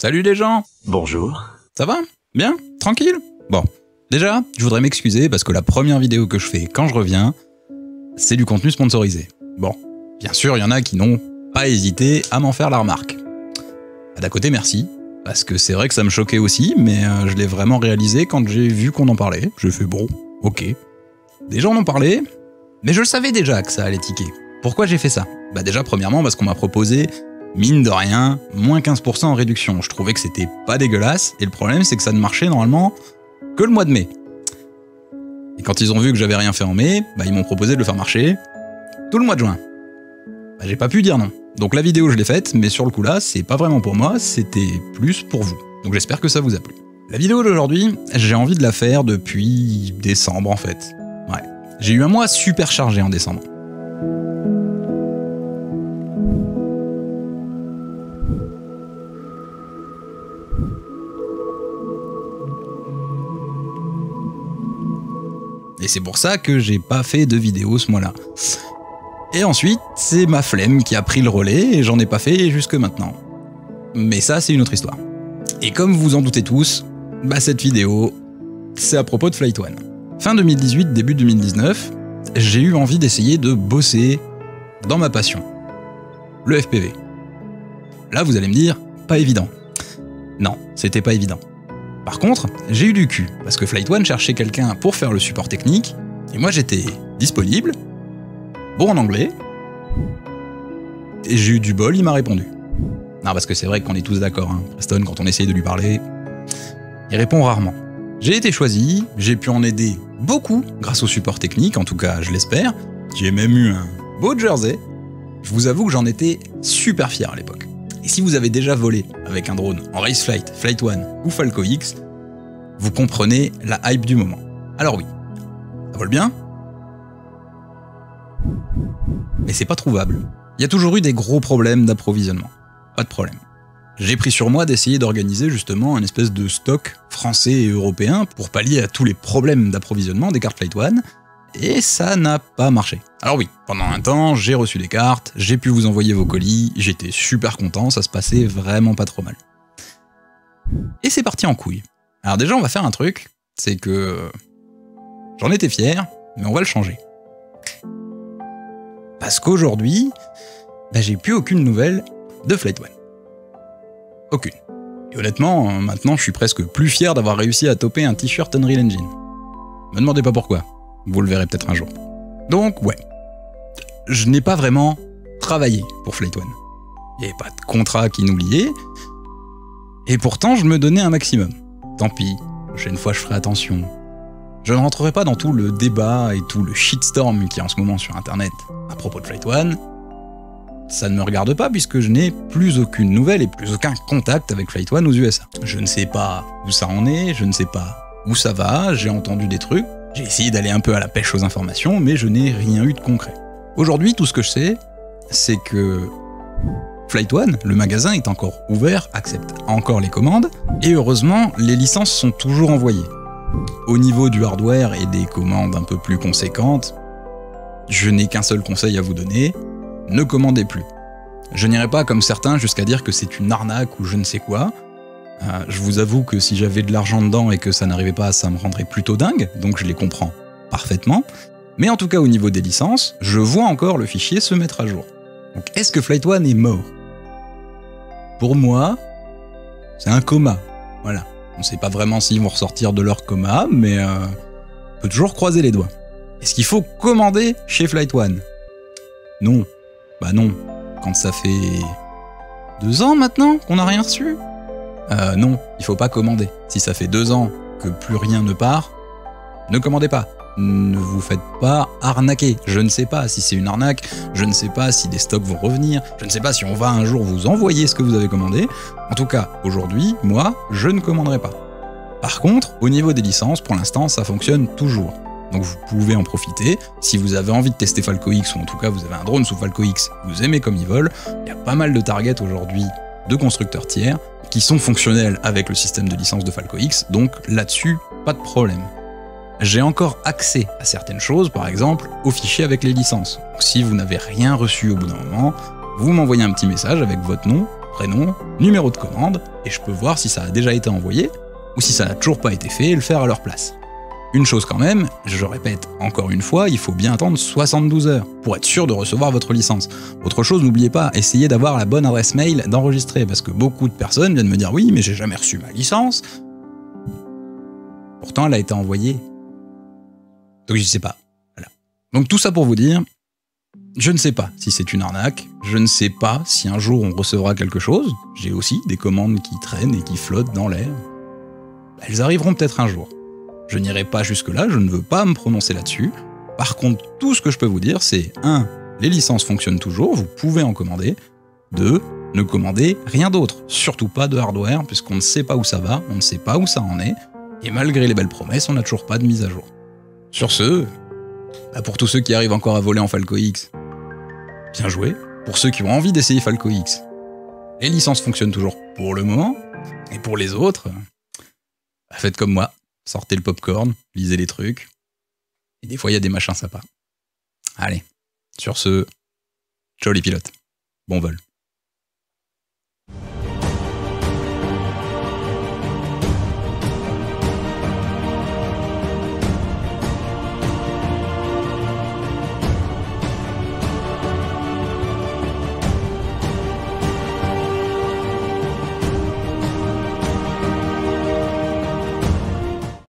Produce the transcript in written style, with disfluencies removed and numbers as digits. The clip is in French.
Salut les gens! Bonjour. Ça va? Bien? Tranquille? Bon, déjà, je voudrais m'excuser parce que la première vidéo que je fais quand je reviens, c'est du contenu sponsorisé. Bon, bien sûr, il y en a qui n'ont pas hésité à m'en faire la remarque. D'à côté, merci, parce que c'est vrai que ça me choquait aussi, mais je l'ai vraiment réalisé quand j'ai vu qu'on en parlait. J'ai fait bon, ok. Des gens en ont parlé, mais je le savais déjà que ça allait tiquer. Pourquoi j'ai fait ça? Bah déjà, premièrement, parce qu'on m'a proposé, mine de rien, moins 15% en réduction. Je trouvais que c'était pas dégueulasse, et le problème c'est que ça ne marchait normalement que le mois de mai. Et quand ils ont vu que j'avais rien fait en mai, bah ils m'ont proposé de le faire marcher tout le mois de juin. Bah j'ai pas pu dire non. Donc la vidéo je l'ai faite, mais sur le coup là, c'est pas vraiment pour moi, c'était plus pour vous. Donc j'espère que ça vous a plu. La vidéo d'aujourd'hui, j'ai envie de la faire depuis décembre en fait. Ouais. J'ai eu un mois super chargé en décembre. Et c'est pour ça que j'ai pas fait de vidéo ce mois-là. Et ensuite, c'est ma flemme qui a pris le relais et j'en ai pas fait jusque maintenant. Mais ça, c'est une autre histoire. Et comme vous en doutez tous, bah cette vidéo, c'est à propos de Flight One. Fin 2018, début 2019, j'ai eu envie d'essayer de bosser dans ma passion, le FPV. Là, vous allez me dire, pas évident. Non, c'était pas évident. Par contre, j'ai eu du cul, parce que Flight One cherchait quelqu'un pour faire le support technique, et moi j'étais disponible, bon en anglais, et j'ai eu du bol, il m'a répondu. Non, parce que c'est vrai qu'on est tous d'accord, hein. Preston, quand on essaye de lui parler, il répond rarement. J'ai été choisi, j'ai pu en aider beaucoup grâce au support technique, en tout cas je l'espère. J'ai même eu un beau jersey. Je vous avoue que j'en étais super fier à l'époque. Et si vous avez déjà volé avec un drone en Race Flight, Flight One ou Falco X, vous comprenez la hype du moment. Alors oui, ça vole bien, mais c'est pas trouvable. Il y a toujours eu des gros problèmes d'approvisionnement. Pas de problème. J'ai pris sur moi d'essayer d'organiser justement un espèce de stock français et européen pour pallier à tous les problèmes d'approvisionnement des cartes Flight One, et ça n'a pas marché. Alors oui, pendant un temps, j'ai reçu des cartes, j'ai pu vous envoyer vos colis, j'étais super content, ça se passait vraiment pas trop mal. Et c'est parti en couille. Alors déjà, on va faire un truc, c'est que j'en étais fier, mais on va le changer. Parce qu'aujourd'hui, bah, j'ai plus aucune nouvelle de Flight One. Aucune. Et honnêtement, maintenant, je suis presque plus fier d'avoir réussi à toper un t-shirt Unreal Engine. Me demandez pas pourquoi. Vous le verrez peut-être un jour. Donc, ouais. Je n'ai pas vraiment travaillé pour Flight One. Il n'y avait pas de contrat qui nous liait. Et pourtant, je me donnais un maximum. Tant pis, la prochaine fois, je ferai attention. Je ne rentrerai pas dans tout le débat et tout le shitstorm qu'il y a en ce moment sur Internet à propos de Flight One. Ça ne me regarde pas puisque je n'ai plus aucune nouvelle et plus aucun contact avec Flight One aux USA. Je ne sais pas où ça en est, je ne sais pas où ça va, j'ai entendu des trucs. J'ai essayé d'aller un peu à la pêche aux informations, mais je n'ai rien eu de concret. Aujourd'hui, tout ce que je sais, c'est que Flight One, le magasin, est encore ouvert, accepte encore les commandes, et heureusement, les licences sont toujours envoyées. Au niveau du hardware et des commandes un peu plus conséquentes, je n'ai qu'un seul conseil à vous donner, ne commandez plus. Je n'irai pas comme certains jusqu'à dire que c'est une arnaque ou je ne sais quoi. Je vous avoue que si j'avais de l'argent dedans et que ça n'arrivait pas, ça me rendrait plutôt dingue, donc je les comprends parfaitement. Mais en tout cas, au niveau des licences, je vois encore le fichier se mettre à jour. Donc est-ce que Flight One est mort? Pour moi, c'est un coma. Voilà. On ne sait pas vraiment s'ils vont ressortir de leur coma, mais on peut toujours croiser les doigts. Est-ce qu'il faut commander chez Flight One? Non. Bah non. Quand ça fait 2 ans maintenant qu'on n'a rien reçu? Non, il faut pas commander. Si ça fait 2 ans que plus rien ne part, ne commandez pas. Ne vous faites pas arnaquer. Je ne sais pas si c'est une arnaque, je ne sais pas si des stocks vont revenir, je ne sais pas si on va un jour vous envoyer ce que vous avez commandé. En tout cas, aujourd'hui, moi, je ne commanderai pas. Par contre, au niveau des licences, pour l'instant, ça fonctionne toujours. Donc vous pouvez en profiter. Si vous avez envie de tester Falco X, ou en tout cas vous avez un drone sous Falco X, vous aimez comme il vole, il y a pas mal de targets aujourd'hui de constructeurs tiers qui sont fonctionnels avec le système de licence de Falco X, donc là-dessus, pas de problème. J'ai encore accès à certaines choses, par exemple aux fichiers avec les licences. Donc, si vous n'avez rien reçu au bout d'un moment, vous m'envoyez un petit message avec votre nom, prénom, numéro de commande, et je peux voir si ça a déjà été envoyé, ou si ça n'a toujours pas été fait et le faire à leur place. Une chose quand même, je répète encore une fois, il faut bien attendre 72 heures pour être sûr de recevoir votre licence. Autre chose, n'oubliez pas, essayez d'avoir la bonne adresse mail d'enregistrer, parce que beaucoup de personnes viennent me dire « Oui, mais j'ai jamais reçu ma licence ». Pourtant, elle a été envoyée. Donc je sais pas. Voilà. Donc tout ça pour vous dire, je ne sais pas si c'est une arnaque, je ne sais pas si un jour on recevra quelque chose. J'ai aussi des commandes qui traînent et qui flottent dans l'air. Elles arriveront peut-être un jour. Je n'irai pas jusque-là, je ne veux pas me prononcer là-dessus. Par contre, tout ce que je peux vous dire, c'est 1. Les licences fonctionnent toujours, vous pouvez en commander. 2. Ne commandez rien d'autre, surtout pas de hardware, puisqu'on ne sait pas où ça va, on ne sait pas où ça en est, et malgré les belles promesses, on n'a toujours pas de mise à jour. Sur ce, pour tous ceux qui arrivent encore à voler en Falco X, bien joué. Pour ceux qui ont envie d'essayer Falco X, les licences fonctionnent toujours pour le moment, et pour les autres, faites comme moi. Sortez le popcorn, lisez les trucs. Et des fois, il y a des machins sympas. Allez, sur ce, ciao les pilotes. Bon vol.